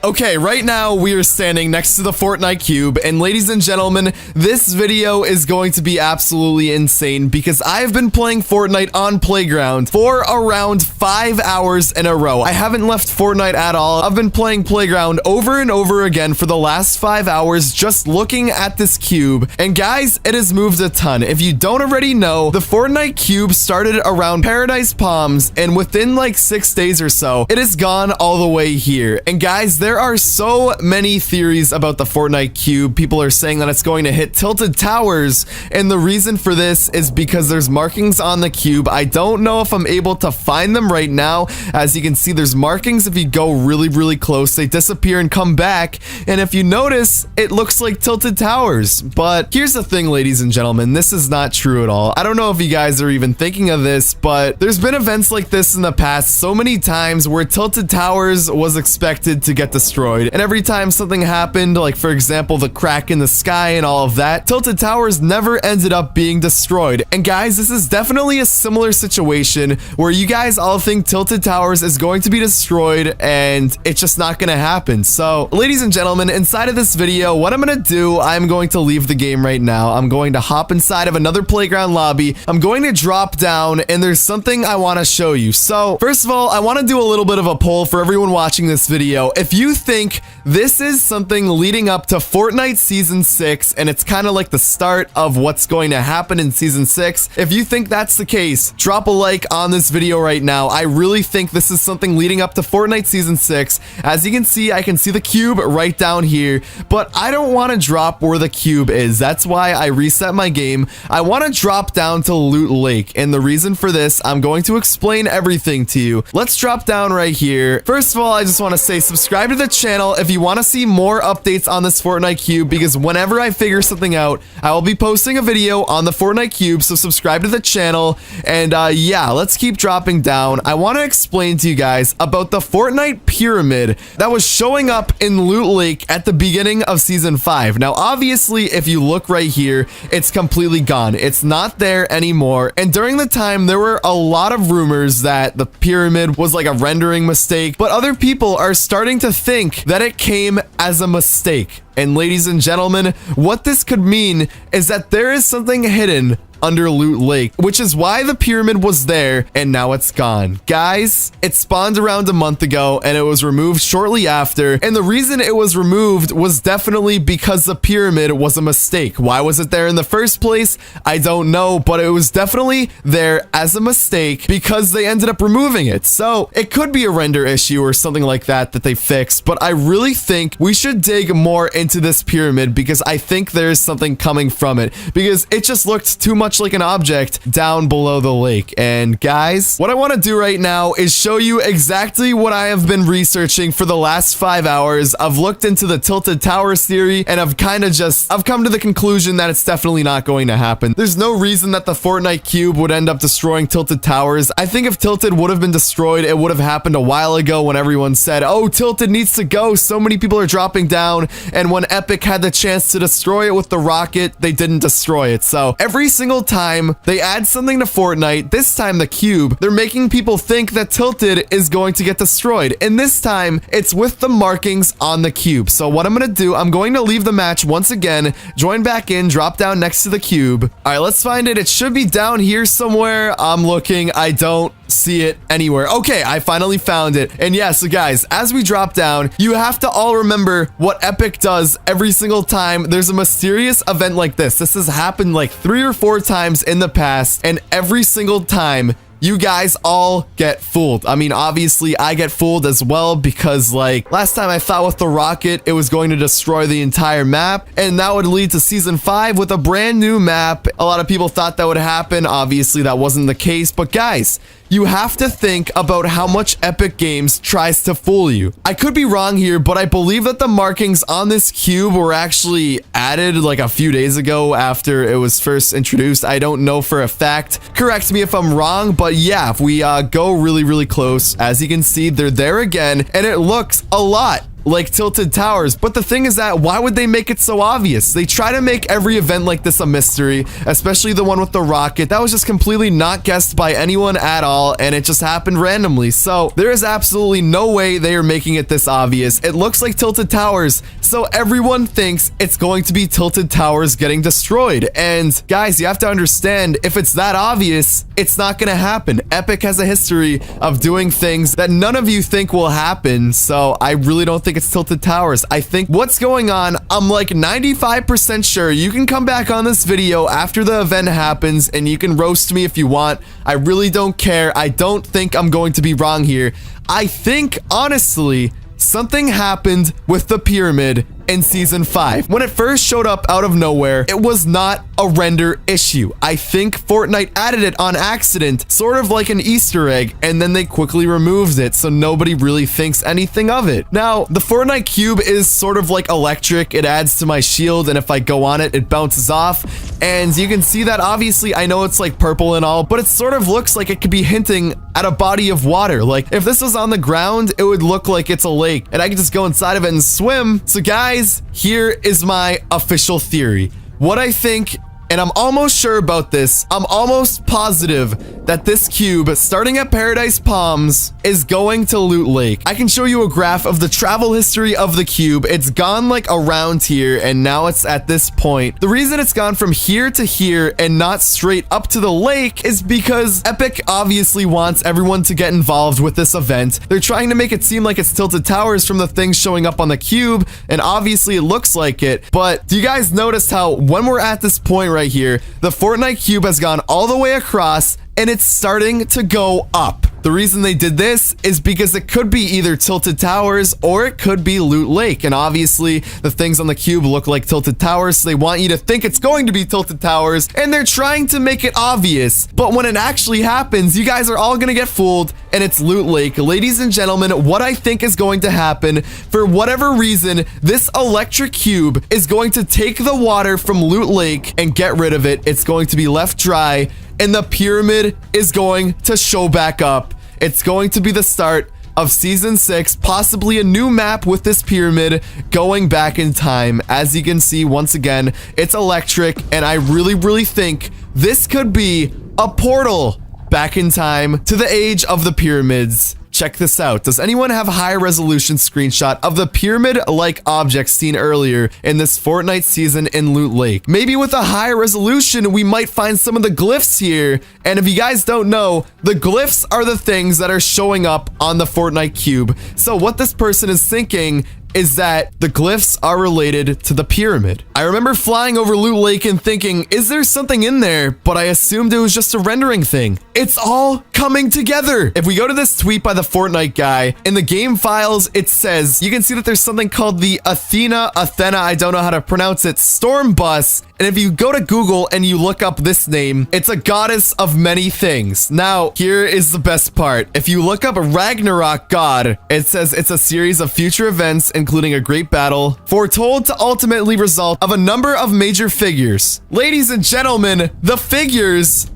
Okay, right now we are standing next to the Fortnite cube, and ladies and gentlemen, this video is going to be absolutely insane because I've been playing Fortnite on Playground for around 5 hours in a row. I haven't left Fortnite at all. I've been playing Playground over and over again for the last 5 hours just looking at this cube. And guys, it has moved a ton. If you don't already know, the Fortnite cube started around Paradise Palms, and within like 6 days or so, it has gone all the way here. And guys, there are so many theories about the Fortnite cube. People are saying that it's going to hit Tilted Towers, and the reason for this is because there's markings on the cube. I don't know if I'm able to find them right now. As you can see, there's markings. If you go really close, they disappear and come back, and if you notice, it looks like Tilted Towers. But here's the thing, ladies and gentlemen, this is not true at all. I don't know if you guys are even thinking of this, but there's been events like this in the past so many times where Tilted Towers was expected to get destroyed, and every time something happened, like for example the crack in the sky and all of that, Tilted Towers never ended up being destroyed. And guys, this is definitely a similar situation where you guys all think Tilted Towers is going to be destroyed and it's just not gonna happen. So ladies and gentlemen, inside of this video, what I'm gonna do, I'm going to leave the game right now. I'm going to hop inside of another Playground lobby. I'm going to drop down, and there's something I want to show you. So first of all, I want to do a little bit of a poll for everyone watching this video. If you think this is something leading up to Fortnite Season 6, and it's kind of like the start of what's going to happen in Season 6, if you think that's the case, drop a like on this video right now. I really think this is something leading up to Fortnite Season 6. As you can see, I can see the cube right down here, but I don't want to drop where the cube is. That's why I reset my game. I want to drop down to Loot Lake, and the reason for this, I'm going to explain everything to you. Let's drop down right here. First of all, I just want to say subscribe to the channel if you want to see more updates on this Fortnite cube, because whenever I figure something out, I will be posting a video on the Fortnite cube, so subscribe to the channel. And yeah, let's keep dropping down. I want to explain to you guys about the Fortnite pyramid that was showing up in Loot Lake at the beginning of Season 5. Now, obviously, if you look right here, it's completely gone. It's not there anymore. And during the time, there were a lot of rumors that the pyramid was like a rendering mistake, but other people are starting to think that it came as a mistake. And ladies and gentlemen, what this could mean is that there is something hidden under Loot Lake, which is why the pyramid was there and now it's gone. Guys, it spawned around a month ago and it was removed shortly after, and the reason it was removed was definitely because the pyramid was a mistake. Why was it there in the first place? I don't know, but it was definitely there as a mistake because they ended up removing it. So it could be a render issue or something like that they fixed, but I really think we should dig more into this pyramid because I think there's something coming from it, because it just looked too much like an object down below the lake. And guys, what I want to do right now is show you exactly what I have been researching for the last 5 hours. I've looked into the Tilted Towers theory, and I've come to the conclusion that it's definitely not going to happen. There's no reason that the Fortnite cube would end up destroying Tilted Towers. I think if Tilted would have been destroyed, it would have happened a while ago when everyone said, oh, Tilted needs to go, so many people are dropping down, and when Epic had the chance to destroy it with the rocket, they didn't destroy it. So every single time they add something to Fortnite, this time the cube, they're making people think that Tilted is going to get destroyed, and this time it's with the markings on the cube. So what I'm gonna do, I'm going to leave the match once again, join back in, drop down next to the cube. All right, let's find it. It should be down here somewhere. I'm looking, I don't see it anywhere. Okay, I finally found it. And yeah, so guys, as we drop down, you have to all remember what Epic does every single time there's a mysterious event like this. This has happened like 3 or 4 times in the past, and every single time you guys all get fooled. I mean, obviously I get fooled as well, because like last time I thought with the rocket it was going to destroy the entire map, and that would lead to Season 5 with a brand new map. A lot of people thought that would happen. Obviously that wasn't the case, but guys, you have to think about how much Epic Games tries to fool you. I could be wrong here, but I believe that the markings on this cube were actually added like a few days ago after it was first introduced. I don't know for a fact. Correct me if I'm wrong, but yeah, if we go really close, as you can see, they're there again, and it looks a lot like Tilted Towers. But the thing is that why would they make it so obvious? They try to make every event like this a mystery, especially the one with the rocket. That was just completely not guessed by anyone at all, and it just happened randomly. So there is absolutely no way they are making it this obvious. It looks like Tilted Towers, so everyone thinks it's going to be Tilted Towers getting destroyed. And guys, you have to understand, if it's that obvious, it's not gonna happen. Epic has a history of doing things that none of you think will happen, so I really don't think it's Tilted Towers. I think what's going on, I'm like 95% sure. You can come back on this video after the event happens and you can roast me if you want. I really don't care. I don't think I'm going to be wrong here. I think, honestly, something happened with the pyramid in season 5. When it first showed up out of nowhere, it was not a render issue. I think Fortnite added it on accident, sort of like an Easter egg, and then they quickly removed it, so nobody really thinks anything of it. Now, the Fortnite cube is sort of like electric. It adds to my shield, and if I go on it, it bounces off. And you can see that obviously, I know it's like purple and all, but it sort of looks like it could be hinting at a body of water. Like if this was on the ground, it would look like it's a lake, and I could just go inside of it and swim. So guys, here is my official theory. What I think, and I'm almost sure about this, I'm almost positive that this cube, starting at Paradise Palms, is going to Loot Lake. I can show you a graph of the travel history of the cube. It's gone like around here, and now it's at this point. The reason it's gone from here to here and not straight up to the lake is because Epic obviously wants everyone to get involved with this event. They're trying to make it seem like it's Tilted Towers from the things showing up on the cube, and obviously it looks like it. But do you guys notice how when we're at this point right here, the Fortnite cube has gone all the way across and it's starting to go up? The reason they did this is because it could be either Tilted Towers or it could be Loot Lake. And obviously the things on the cube look like Tilted Towers, so they want you to think it's going to be Tilted Towers, and they're trying to make it obvious. But when it actually happens, you guys are all gonna get fooled and it's Loot Lake. Ladies and gentlemen, what I think is going to happen, for whatever reason, this electric cube is going to take the water from Loot Lake and get rid of it. It's going to be left dry, and the pyramid is going to show back up. It's going to be the start of season 6, possibly a new map with this pyramid going back in time. As you can see, once again, it's electric, and I really think this could be a portal back in time to the age of the pyramids. Check this out. Does anyone have a high resolution screenshot of the pyramid-like object seen earlier in this Fortnite season in Loot Lake? Maybe with a high resolution, we might find some of the glyphs here. And if you guys don't know, the glyphs are the things that are showing up on the Fortnite cube. So what this person is thinking is that the glyphs are related to the pyramid. I remember flying over Loot Lake and thinking, is there something in there? But I assumed it was just a rendering thing. It's all coming together. If we go to this tweet by the Fortnite guy, in the game files, it says, you can see that there's something called the Athena, I don't know how to pronounce it, storm bus. And if you go to Google and you look up this name, it's a goddess of many things. Now, here is the best part. If you look up Ragnarok God, it says it's a series of future events, including a great battle, foretold to ultimately result of a number of major figures. Ladies and gentlemen, the figures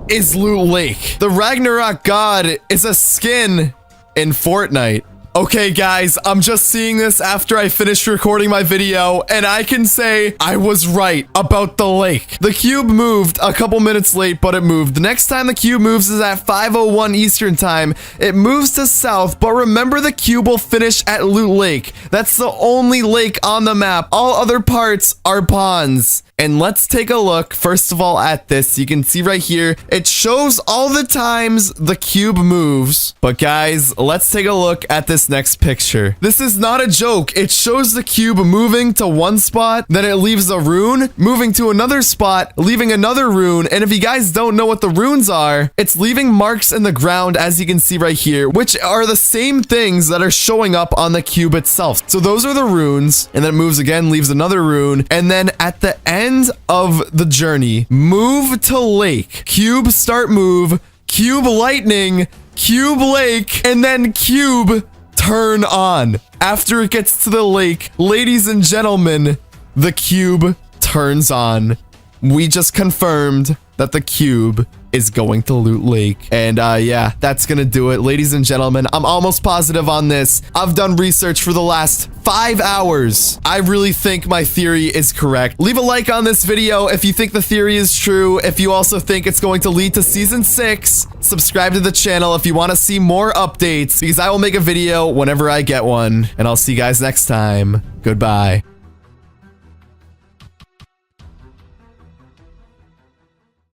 is Loot Lake. The Ragnarok God is a skin in Fortnite. Okay, guys, I'm just seeing this after I finished recording my video, and I can say I was right about the lake. The cube moved a couple minutes late, but it moved. The next time the cube moves is at 5:01 Eastern time. It moves to south, but remember the cube will finish at Loot Lake. That's the only lake on the map. All other parts are ponds. And let's take a look, first of all, at this. You can see right here, it shows all the times the cube moves. But guys, let's take a look at this next picture. This is not a joke. It shows the cube moving to one spot, then it leaves a rune, moving to another spot, leaving another rune. And if you guys don't know what the runes are, it's leaving marks in the ground, as you can see right here, which are the same things that are showing up on the cube itself. So those are the runes, and then it moves again, leaves another rune, and then at the end of the journey, move to lake, cube start move, cube lightning, cube lake, and then cube turn on. After it gets to the lake, ladies and gentlemen, the cube turns on. We just confirmed that the cube is going to Loot Lake. And yeah, that's gonna do it. Ladies and gentlemen, I'm almost positive on this. I've done research for the last 5 hours. I really think my theory is correct. Leave a like on this video if you think the theory is true. If you also think it's going to lead to season 6, subscribe to the channel if you want to see more updates, because I will make a video whenever I get one. And I'll see you guys next time. Goodbye.